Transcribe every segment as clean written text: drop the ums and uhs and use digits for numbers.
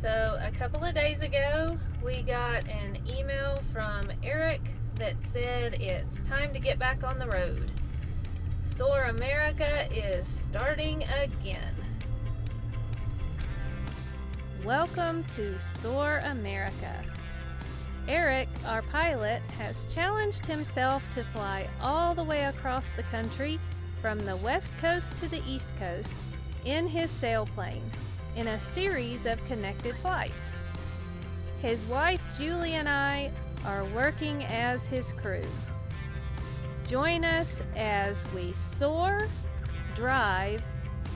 So a couple of days ago, we got an email from Eric that said it's time to get back on the road. Soar America is starting again. Welcome to Soar America. Eric, our pilot, has challenged himself to fly all the way across the country from the west coast to the east coast in his sailplane in a series of connected flights. His wife Julie and I are working as his crew. Join us as we soar, drive,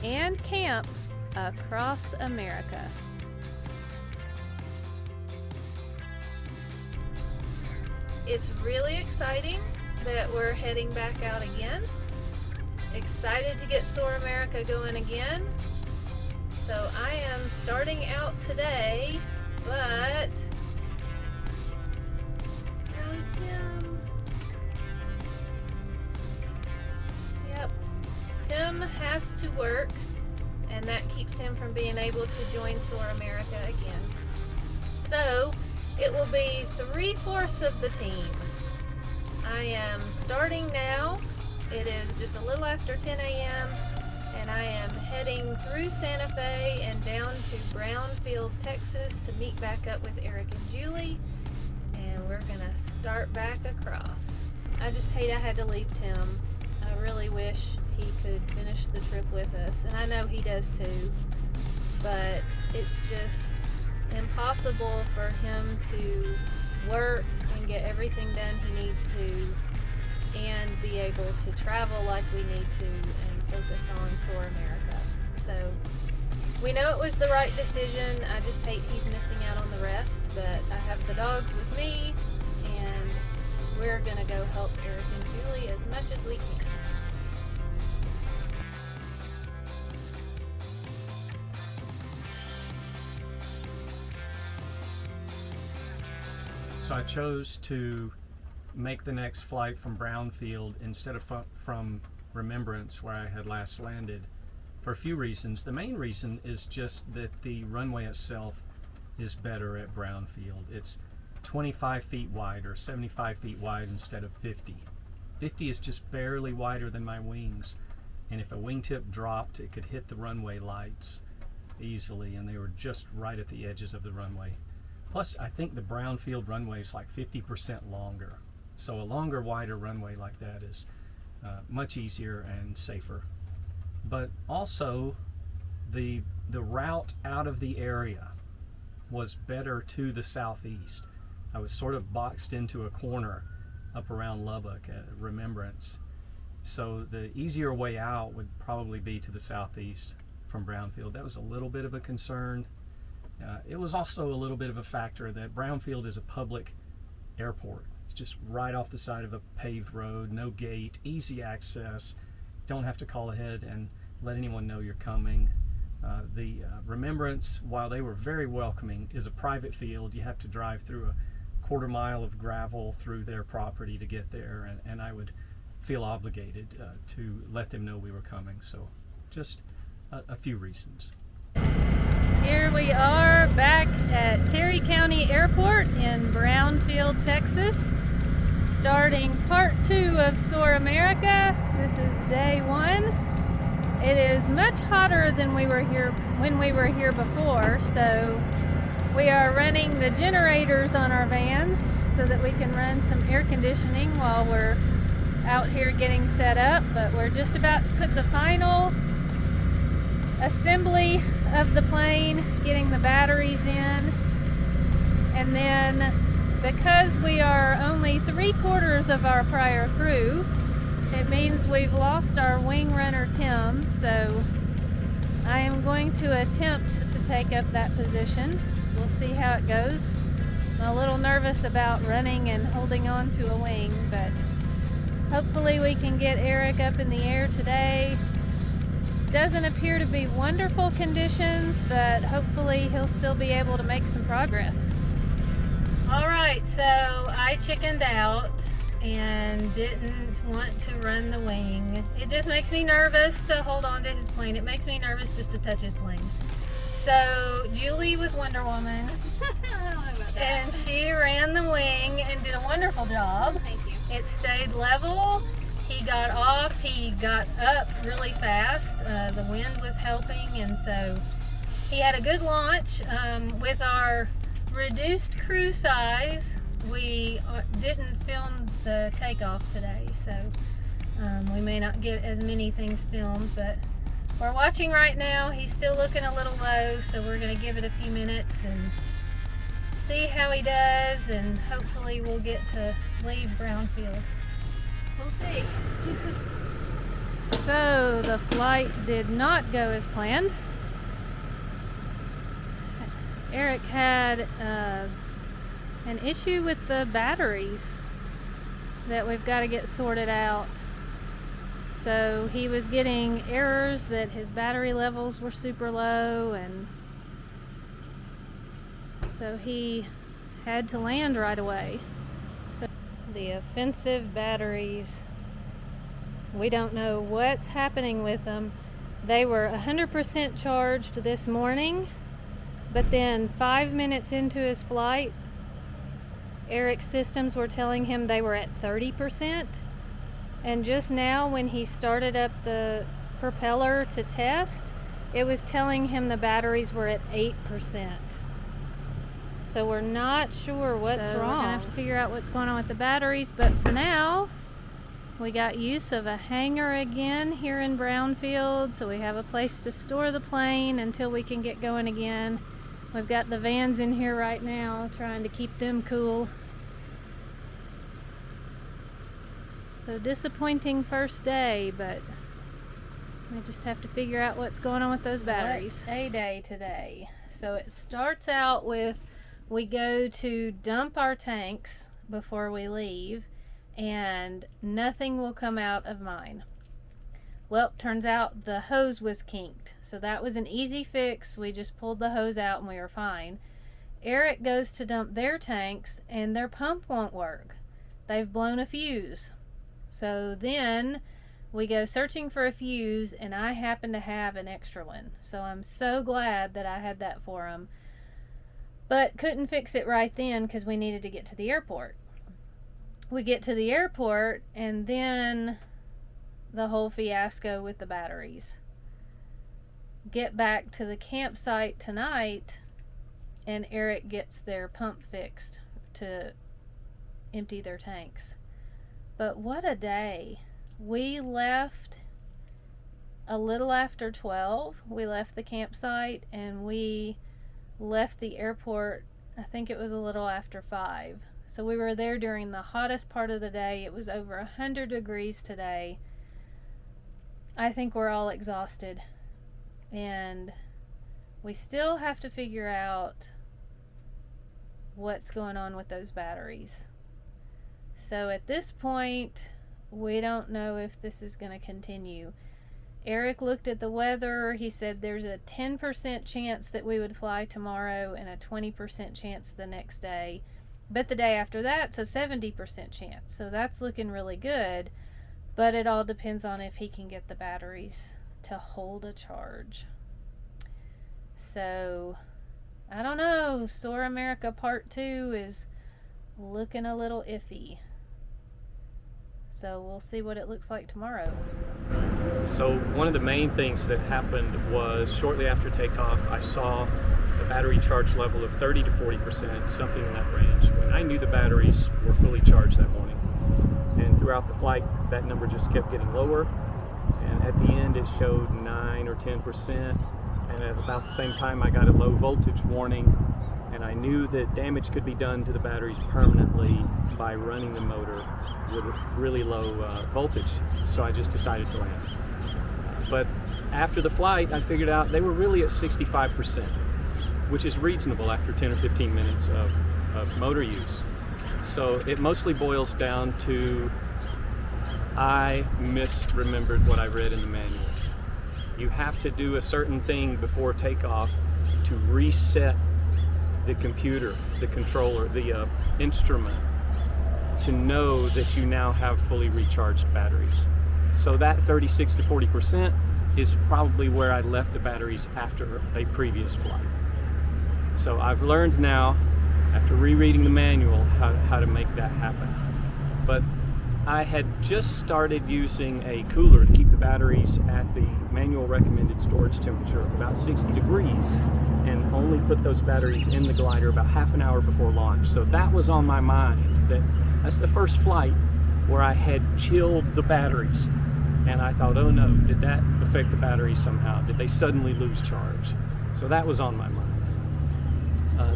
and camp across America. It's really exciting that we're heading back out again. Excited to get Soar America going again. So I am starting out today, but Tim has to work, and that keeps him from being able to join Soar America again. So it will be 3/4 of the team. I am starting now. It is just a little after 10 a.m. and I am heading through Santa Fe and down to Brownfield, Texas to meet back up with Eric and Julie, and we're gonna start back across. I just hate I had to leave Tim. I really wish he could finish the trip with us, and I know he does too, but it's just impossible for him to work and get everything done he needs to and be able to travel like we need to and focus on Soar America. So we know it was the right decision. I just hate he's missing out on the rest, but I have the dogs with me and we're gonna go help Eric and Julie as much as we can. So I chose to make the next flight from Brownfield instead of from Remembrance, where I had last landed, for a few reasons. The main reason is just that the runway itself is better at Brownfield. It's 25 feet wide, or 75 feet wide instead of 50. 50 is just barely wider than my wings, and if a wingtip dropped, it could hit the runway lights easily, and they were just right at the edges of the runway. Plus, I think the Brownfield runway is like 50% longer. So a longer, wider runway like that is much easier and safer. But also, the route out of the area was better to the southeast. I was sort of boxed into a corner up around Lubbock at Remembrance. So the easier way out would probably be to the southeast from Brownfield. That was a little bit of a concern. It was also a little bit of a factor that Brownfield is a public airport. It's just right off the side of a paved road, no gate, easy access. Don't have to call ahead and let anyone know you're coming. The Remembrance, while they were very welcoming, is a private field. You have to drive through a 1/4 mile of gravel through their property to get there, and I would feel obligated to let them know we were coming. So just a few reasons. Here we are back at Terry County Airport in Brownfield, Texas, starting part 2 of Soar America. This is day 1. It is much hotter than we were here when we were here before, so we are running the generators on our vans so that we can run some air conditioning while we're out here getting set up, but we're just about to put the final assembly of the plane, getting the batteries in, and then because we are only 3/4 of our prior crew, it means we've lost our wing runner Tim, so I am going to attempt to take up that position. We'll see how it goes. I'm a little nervous about running and holding on to a wing, but hopefully we can get Eric up in the air today. Doesn't appear to be wonderful conditions, but hopefully he'll still be able to make some progress. All right, so I chickened out and didn't want to run the wing. It just makes me nervous to hold on to his plane. It makes me nervous just to touch his plane. So Julie was Wonder Woman, I don't know about that. and she ran the wing and did a wonderful job. Thank you. It stayed level. He got off. He got up really fast. The wind was helping, and so he had a good launch. With our reduced crew size, we didn't film the takeoff today, so we may not get as many things filmed, but we're watching right now. He's still looking a little low, so we're going to give it a few minutes and see how he does, and hopefully we'll get to leave Brownfield. We'll see. So the flight did not go as planned. Eric had an issue with the batteries that we've got to get sorted out. So he was getting errors that his battery levels were super low, and so he had to land right away. So the offensive batteries, we don't know what's happening with them. They were 100% charged this morning, but then 5 minutes into his flight, Eric's systems were telling him they were at 30%. And just now, when he started up the propeller to test, it was telling him the batteries were at 8%. So we're not sure what's wrong. We're gonna have to figure out what's going on with the batteries, but for now, we got use of a hangar again here in Brownfield, so we have a place to store the plane until we can get going again. We've got the vans in here right now, trying to keep them cool. So disappointing first day, but we just have to figure out what's going on with those batteries. What a day today. So it starts out with, we go to dump our tanks before we leave, and nothing will come out of mine. Well, turns out the hose was kinked, so that was an easy fix. We just pulled the hose out and we were fine. Eric goes to dump their tanks and their pump won't work. They've blown a fuse. So then we go searching for a fuse, and I happen to have an extra one. So I'm so glad that I had that for him. But couldn't fix it right then because we needed to get to the airport. We get to the airport, and then the whole fiasco with the batteries. Get back to the campsite tonight, and Eric gets their pump fixed to empty their tanks. But what a day. We left a little after 12. We left the campsite, and we left the airport, I think it was a little after 5. So we were there during the hottest part of the day. It was over 100 degrees today. I think we're all exhausted, and we still have to figure out what's going on with those batteries. So at this point, we don't know if this is going to continue. Eric looked at the weather. He said there's a 10% chance that we would fly tomorrow and a 20% chance the next day. But the day after that's a 70% chance. So that's looking really good. But it all depends on if he can get the batteries to hold a charge. So, I don't know. Soar America Part 2 is looking a little iffy. So we'll see what it looks like tomorrow. So one of the main things that happened was shortly after takeoff, I saw a battery charge level of 30 to 40%, something in that range, when I knew the batteries were fully charged that morning. And throughout the flight, that number just kept getting lower. And at the end, it showed 9 or 10%. And at about the same time, I got a low voltage warning. And I knew that damage could be done to the batteries permanently by running the motor with really low voltage. So I just decided to land. But after the flight, I figured out they were really at 65%, which is reasonable after 10 or 15 minutes of motor use. So it mostly boils down to I misremembered what I read in the manual. You have to do a certain thing before takeoff to reset the computer, the controller, the instrument, to know that you now have fully recharged batteries. So that 36 to 40% is probably where I left the batteries after a previous flight. So I've learned now, after rereading the manual, how to make that happen. But I had just started using a cooler to keep the batteries at the manual recommended storage temperature of about 60 degrees, and only put those batteries in the glider about half an hour before launch. So that was on my mind. That's the first flight where I had chilled the batteries. And I thought, oh no, did that affect the batteries somehow? Did they suddenly lose charge? So that was on my mind.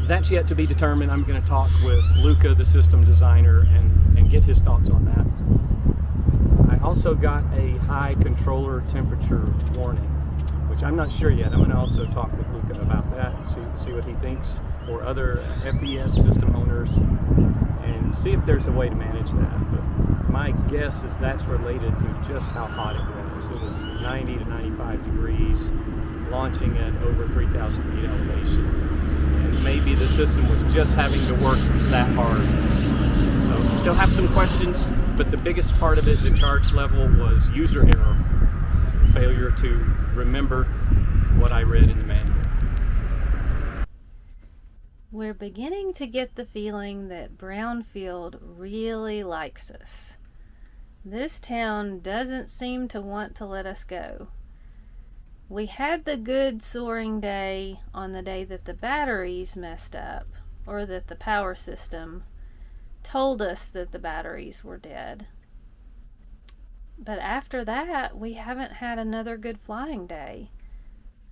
That's yet to be determined. I'm going to talk with Luca, the system designer, and get his thoughts on that. I also got a high controller temperature warning, which I'm not sure yet. I'm going to also talk with Luca about that, see what he thinks, or other FBS system owners, and see if there's a way to manage that. But my guess is that's related to just how hot it was. It was 90 to 95 degrees, launching at over 3,000 feet elevation. And maybe the system was just having to work that hard. So still have some questions, but the biggest part of it, the charge level, was user error. Failure to remember what I read in the manual. We're beginning to get the feeling that Brownfield really likes us. This town doesn't seem to want to let us go. We had the good soaring day on the day that the batteries messed up, or that the power system told us that the batteries were dead. But after that, we haven't had another good flying day.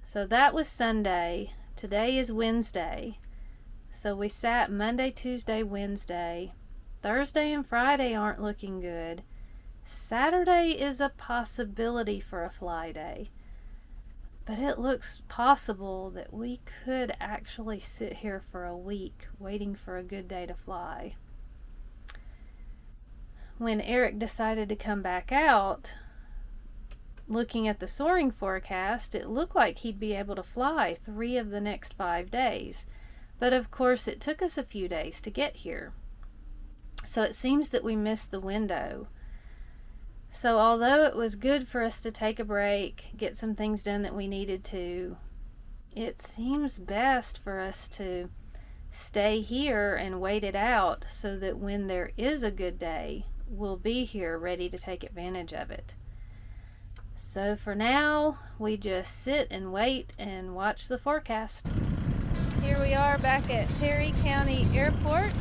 So that was Sunday. Today is Wednesday. So we sat Monday, Tuesday, Wednesday. Thursday and Friday aren't looking good. Saturday is a possibility for a fly day. But it looks possible that we could actually sit here for a week waiting for a good day to fly. When Eric decided to come back out, looking at the soaring forecast, it looked like he'd be able to fly 3 of the next 5 days. But of course, it took us a few days to get here. So it seems that we missed the window. So although it was good for us to take a break, get some things done that we needed to, it seems best for us to stay here and wait it out so that when there is a good day, we'll be here ready to take advantage of it. So for now, we just sit and wait and watch the forecast. Here we are back at Terry County Airport.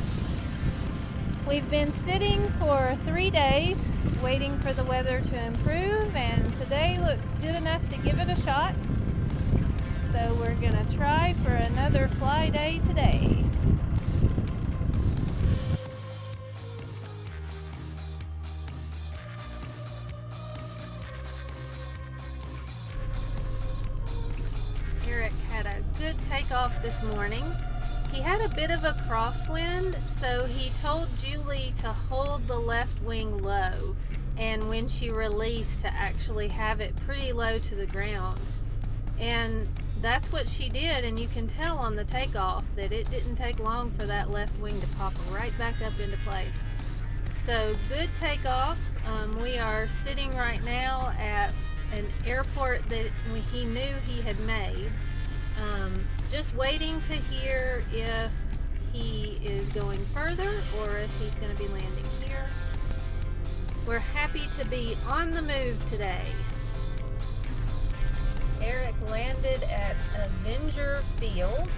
We've been sitting for 3 days waiting for the weather to improve, and today looks good enough to give it a shot. So we're gonna try for another fly day today. Eric had a good takeoff this morning. He had a bit of a crosswind, so he told Julie to hold the left wing low, and when she released, to actually have it pretty low to the ground. And that's what she did, and you can tell on the takeoff that it didn't take long for that left wing to pop right back up into place. So good takeoff. We are sitting right now at an airport that he knew he had made. Just waiting to hear if he is going further or if he's going to be landing here. We're happy to be on the move today. Eric landed at Avenger Field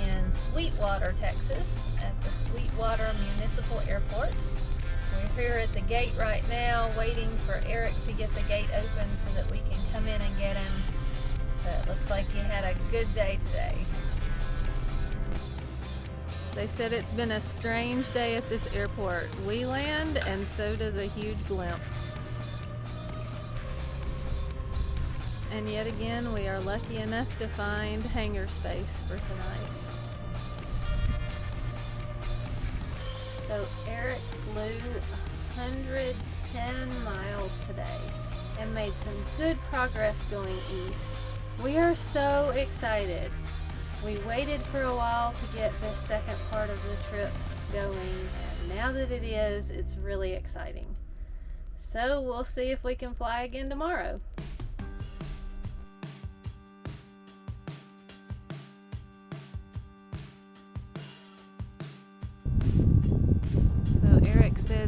in Sweetwater, Texas, at the Sweetwater Municipal Airport. We're here at the gate right now waiting for Eric to get the gate open so that we can come in and get him. It looks like you had a good day today. They said it's been a strange day at this airport. We land, and so does a huge blimp. And yet again, we are lucky enough to find hangar space for tonight. So Eric flew 110 miles today and made some good progress going east. We are so excited. We waited for a while to get this second part of the trip going, and now that it is, it's really exciting. So we'll see if we can fly again tomorrow.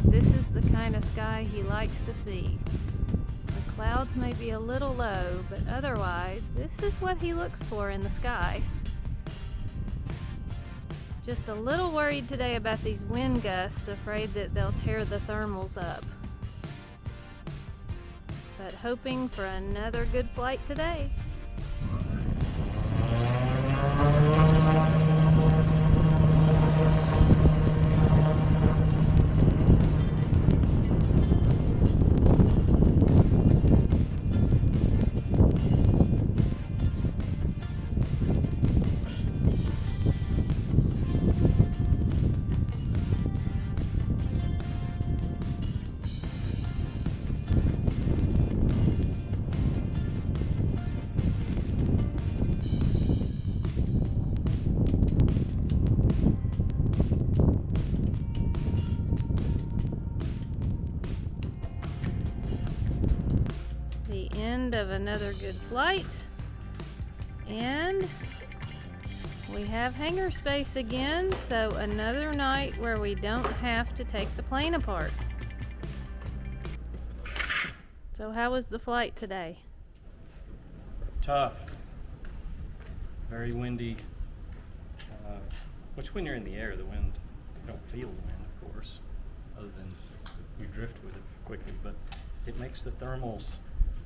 if this is the kind of sky he likes to see. The clouds may be a little low, but otherwise, this is what he looks for in the sky. Just a little worried today about these wind gusts, afraid that they'll tear the thermals up. But hoping for another good flight today. End of another good flight, and we have hangar space again, so another night where we don't have to take the plane apart. So how was the flight today? Tough. Very windy. Which when you're in the air, the wind, you don't feel the wind, of course, other than you drift with it quickly, but it makes the thermals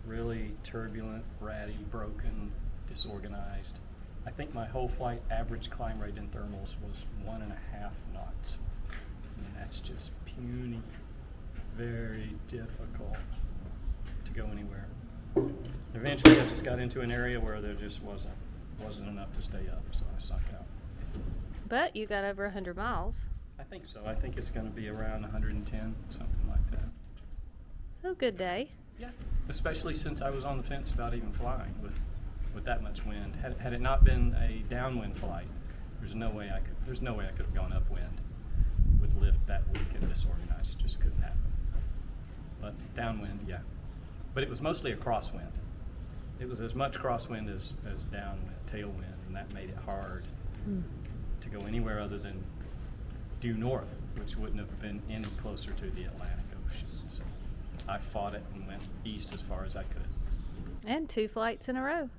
really turbulent, ratty, broken, disorganized. I think my whole flight average climb rate in thermals was 1.5 knots. And that's just puny, very difficult to go anywhere. Eventually I just got into an area where there just wasn't enough to stay up, so I sunk out. But you got over 100 miles. I think so. I think it's going to be around 110, something like that. So good day. Yeah, especially since I was on the fence about even flying with that much wind. Had it not been a downwind flight, there's no way I could have gone upwind with lift that weak and disorganized. It just couldn't happen. But downwind, yeah. But it was mostly a crosswind. It was as much crosswind as downwind, tailwind, and that made it hard to go anywhere other than due north, which wouldn't have been any closer to the Atlantic Ocean. So I fought it and went east as far as I could. And 2 flights in a row.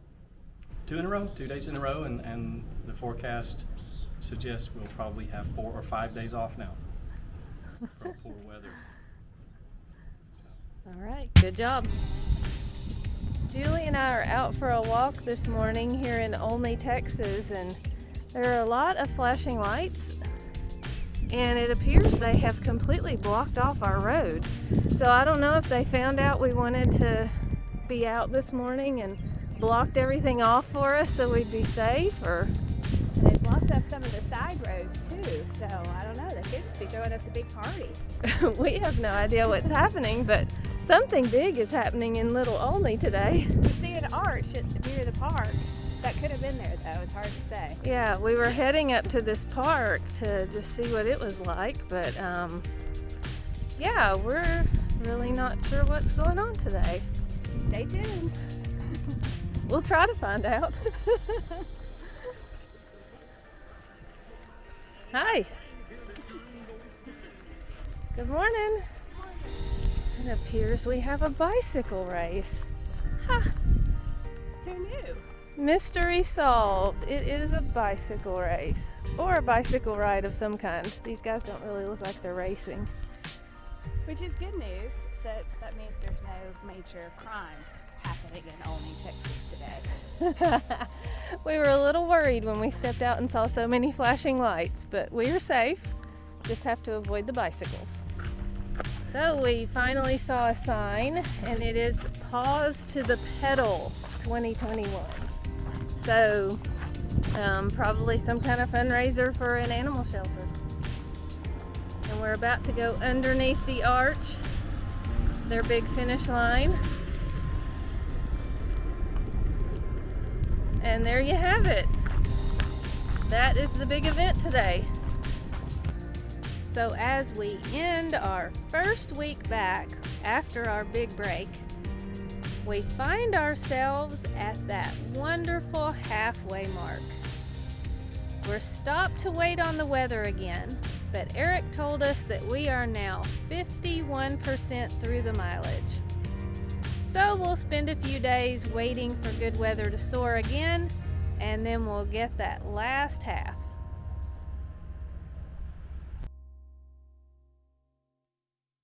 2 in a row, 2 days in a row, and the forecast suggests we'll probably have 4 or 5 days off now from poor weather. All right, good job. Julie and I are out for a walk this morning here in Olney, Texas, and there are a lot of flashing lights, and it appears they have completely blocked off our road. So I don't know if they found out we wanted to be out this morning and blocked everything off for us so we'd be safe, or... And they blocked off some of the side roads too, so I don't know, they could just be throwing us a big party. We have no idea what's happening, but something big is happening in Little Olney today. You see an arch near the park. That could have been there though, it's hard to say. Yeah, we were heading up to this park to just see what it was like, but yeah, we're really not sure what's going on today. Stay tuned. We'll try to find out. Hi. Good morning. It appears we have a bicycle race. Ha! Who knew? Mystery solved. It is a bicycle race. Or a bicycle ride of some kind. These guys don't really look like they're racing. Which is good news, since that means there's no major crime happening in Olney, Texas today. We were a little worried when we stepped out and saw so many flashing lights, but we are safe. Just have to avoid the bicycles. So we finally saw a sign, and it is Pause to the Pedal 2021. So probably some kind of fundraiser for an animal shelter. And we're about to go underneath the arch, their big finish line. And there you have it. That is the big event today. So as we end our first week back after our big break, we find ourselves at that wonderful halfway mark. We're stopped to wait on the weather again, but Eric told us that we are now 51% through the mileage. So we'll spend a few days waiting for good weather to soar again, and then we'll get that last half.